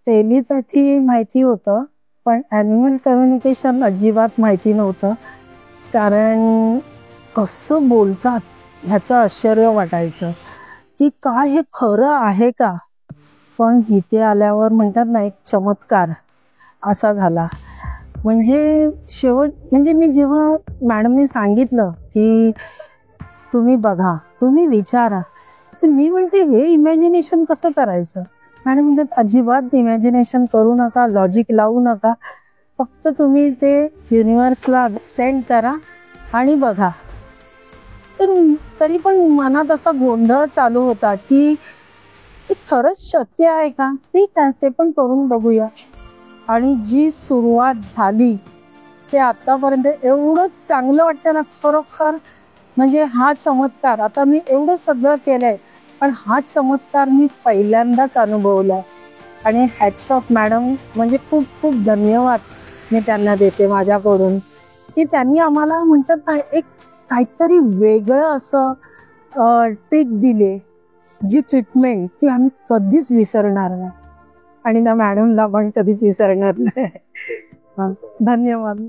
Telepathy माहिती होतं, पण ॲनिमल कम्युनिकेशन अजिबात माहिती नव्हतं. कारण कसं बोलतात ह्याचं आश्चर्य वाटायचं, की काय हे खरं आहे का? पण इथे आल्यावर म्हणतात ना, एक चमत्कार असा झाला. म्हणजे म्हणजे मी जेव्हा मॅडमनी सांगितलं, की तुम्ही बघा, तुम्ही विचारा, तर मी म्हणते हे इमॅजिनेशन कसं करायचं? मॅडम म्हणतात अजिबात इमॅजिनेशन करू नका, लॉजिक लावू नका. फक्त तुम्ही ते युनिव्हर्सला सेंड करा आणि बघा. तर तरी पण मनात असा गोंधळ चालू होता, की हे खरंच शक्य आहे का? ठीक आहे, ते पण करून बघूया. आणि जी सुरुवात झाली ते आतापर्यंत एवढं चांगलं वाटतं ना, खरोखर म्हणजे हा चमत्कार. आता मी एवढं सगळं केलंय, पण हा चमत्कार मी पहिल्यांदाच अनुभवला. आणि हॅट्स ऑफ मॅडम, म्हणजे खूप खूप धन्यवाद मी त्यांना देते माझ्याकडून, की त्यांनी आम्हाला म्हणतात ना, एक काहीतरी वेगळं असं ट्रिक दिले. जी ट्रीटमेंट ती आम्ही कधीच विसरणार नाही आणि त्या मॅडमला पण कधीच विसरणार नाही. धन्यवाद.